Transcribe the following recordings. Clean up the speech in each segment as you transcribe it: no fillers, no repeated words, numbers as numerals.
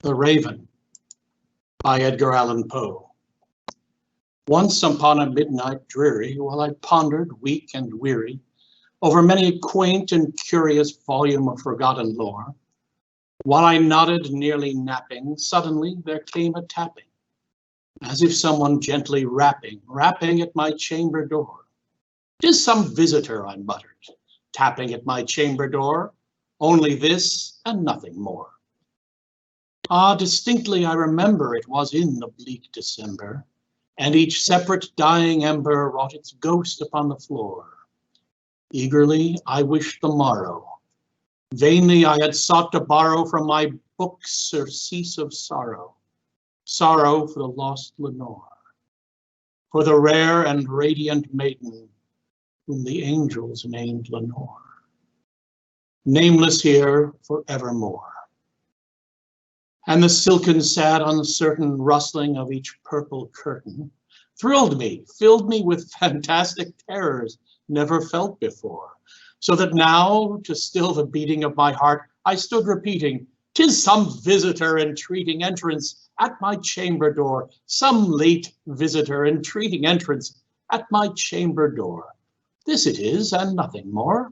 The Raven by Edgar Allan Poe. Once upon a midnight dreary, while I pondered, weak and weary, over many a quaint and curious volume of forgotten lore, while I nodded, nearly napping, suddenly there came a tapping, as if someone gently rapping at my chamber door. "'Tis some visitor," I muttered, tapping at my chamber door, "only this and nothing more." Ah, distinctly I remember it was in the bleak December, and each separate dying ember wrought its ghost upon the floor. Eagerly I wished the morrow. Vainly I had sought to borrow from my books surcease of sorrow, sorrow for the lost Lenore, for the rare and radiant maiden whom the angels named Lenore, nameless here forevermore. And the silken, sad, uncertain rustling of each purple curtain thrilled me, filled me with fantastic terrors never felt before, so that now, to still the beating of my heart, I stood repeating, "'Tis some visitor entreating entrance at my chamber door, some late visitor entreating entrance at my chamber door. This it is, and nothing more."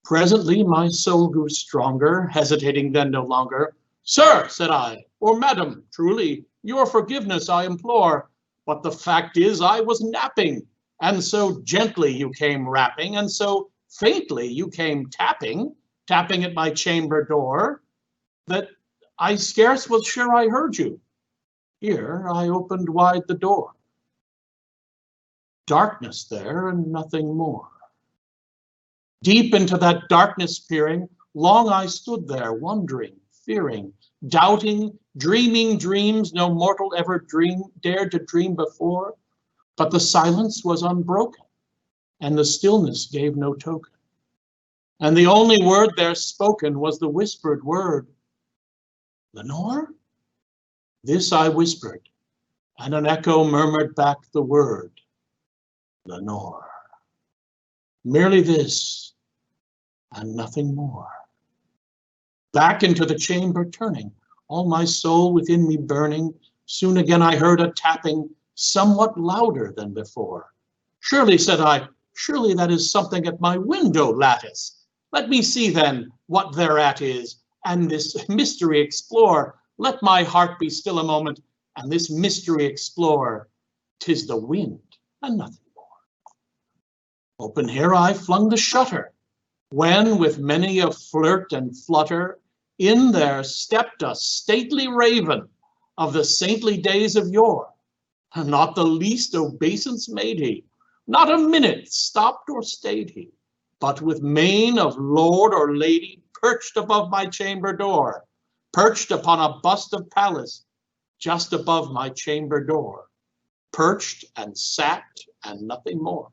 Presently my soul grew stronger, hesitating then no longer. "Sir," said I, "or madam, truly, your forgiveness I implore, but the fact is I was napping, and so gently you came rapping, and so faintly you came tapping at my chamber door, that I scarce was sure I heard you. Here I opened wide the door. Darkness there and nothing more. Deep into that darkness peering, long I stood there, wondering, fearing, doubting, dreaming dreams no mortal ever dared to dream before. But the silence was unbroken, and the stillness gave no token. And the only word there spoken was the whispered word, "Lenore?" This I whispered, and an echo murmured back the word, "Lenore." Merely this, and nothing more. Back into the chamber turning, all my soul within me burning, soon again I heard a tapping, somewhat louder than before. "Surely," said I, "surely that is something at my window lattice. Let me see then what thereat is, and this mystery explore. Let my heart be still a moment, and this mystery explore. 'Tis the wind, and nothing more." Open here I flung the shutter, when with many a flirt and flutter, in there stepped a stately raven of the saintly days of yore. Not the least obeisance made he, not a minute stopped or stayed he, but with mane of lord or lady perched above my chamber door, perched upon a bust of Pallas just above my chamber door, perched and sat and nothing more.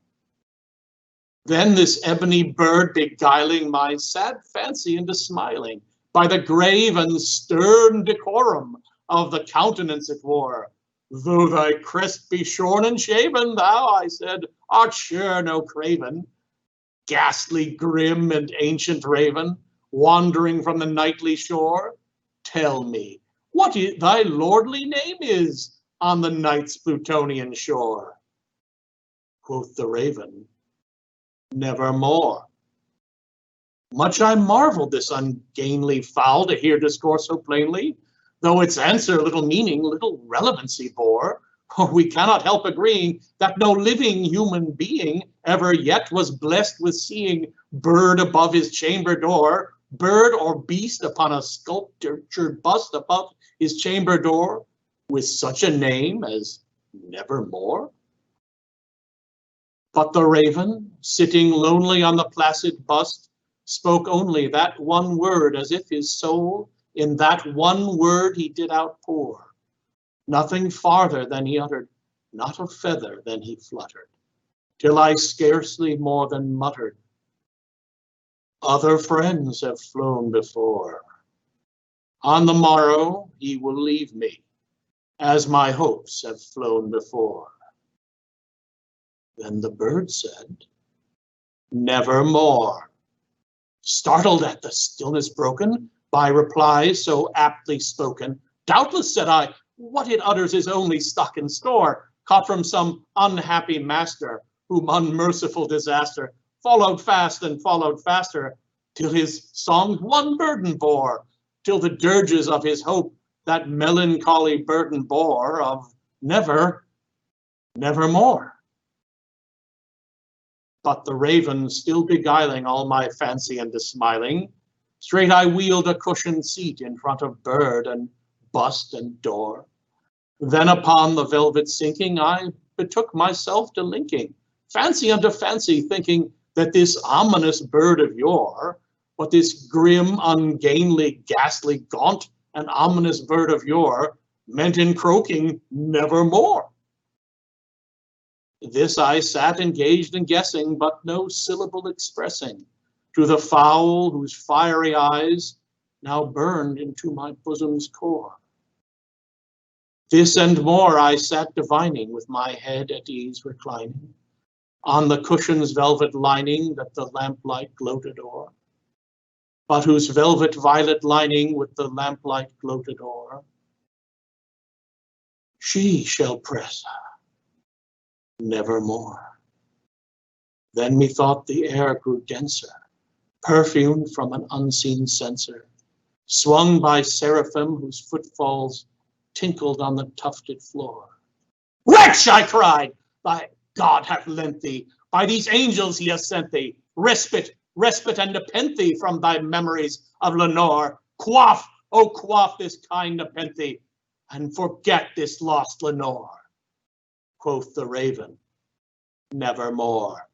Then this ebony bird beguiling my sad fancy into smiling, by the grave and stern decorum of the countenance it wore. "Though thy crest be shorn and shaven, thou," I said, "art sure no craven. Ghastly, grim, and ancient raven, wandering from the nightly shore, tell me what thy lordly name is on the night's Plutonian shore." Quoth the raven, "Nevermore." Much I marveled this ungainly fowl to hear discourse so plainly, though its answer little meaning, little relevancy bore. For we cannot help agreeing that no living human being ever yet was blessed with seeing bird above his chamber door, bird or beast upon a sculptured bust above his chamber door, with such a name as Nevermore. But the raven, sitting lonely on the placid bust, spoke only that one word, as if his soul in that one word he did outpour. Nothing farther than he uttered, not a feather than he fluttered, till I scarcely more than muttered, "Other friends have flown before. On the morrow he will leave me, as my hopes have flown before." Then the bird said, "Nevermore." Startled at the stillness broken, By replies so aptly spoken, doubtless, said I, what it utters is only stock and store, caught from some unhappy master, whom unmerciful disaster followed fast and followed faster, till his songs one burden bore, till the dirges of his hope that melancholy burden bore of never, nevermore. But the raven still beguiling all my fancy into smiling, straight I wheeled a cushioned seat in front of bird and bust and door. Then upon the velvet sinking, I betook myself to linking, fancy unto fancy, thinking that this ominous bird of yore, what this grim, ungainly, ghastly, gaunt, and ominous bird of yore meant in croaking nevermore. This I sat engaged in guessing, but no syllable expressing to the fowl whose fiery eyes now burned into my bosom's core. This and more I sat divining, with my head at ease reclining on the cushion's velvet lining that the lamplight gloated o'er, but whose velvet violet lining with the lamplight gloated o'er, she shall press nevermore. Then methought the air grew denser, perfumed from an unseen censer, swung by seraphim whose footfalls tinkled on the tufted floor. Wretch, I cried, thy God hath lent thee, by these angels he has sent thee, respite and nepenthe from thy memories of Lenore. Quaff, oh quaff this kind nepenthe, and forget this lost Lenore. Quoth the raven, nevermore.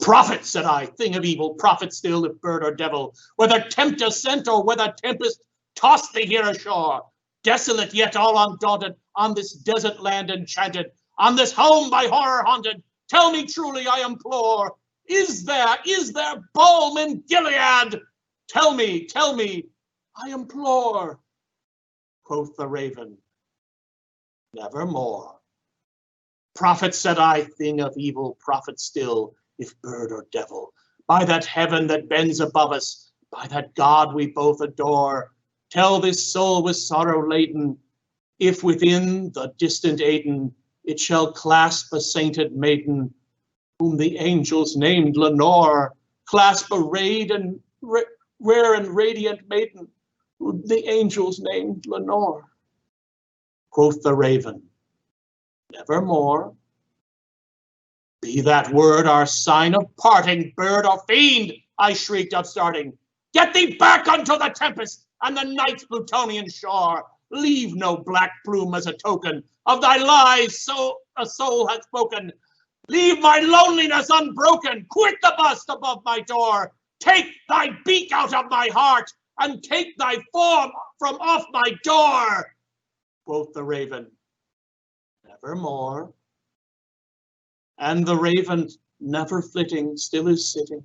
Prophet, said I, thing of evil, prophet still, if bird or devil, whether tempter sent or whether tempest tossed thee here ashore, desolate yet all undaunted, on this desert land enchanted, on this home by horror haunted, tell me truly, I implore, is there balm in Gilead? Tell me, I implore. Quoth the raven, nevermore. Prophet, said I, thing of evil, prophet still, if bird or devil, by that heaven that bends above us, by that God we both adore, tell this soul with sorrow laden, if within the distant Aidenn it shall clasp a sainted maiden, whom the angels named Lenore, clasp a rare and radiant maiden, whom the angels named Lenore. Quoth the raven, nevermore. Be that word our sign of parting, bird or fiend, I shrieked upstarting. Get thee back unto the tempest and the night's Plutonian shore. Leave no black plume as a token of thy lies, so a soul hath spoken. Leave my loneliness unbroken. Quit the bust above my door. Take thy beak out of my heart and take thy form from off my door. Quoth the raven, nevermore. And the raven, never flitting, still is sitting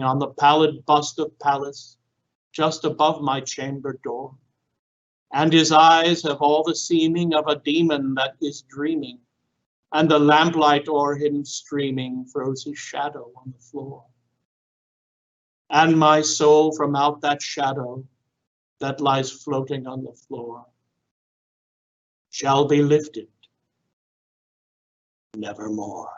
on the pallid bust of Pallas, just above my chamber door. And his eyes have all the seeming of a demon that is dreaming, and the lamplight o'er him streaming throws his shadow on the floor. And my soul from out that shadow that lies floating on the floor shall be lifted nevermore.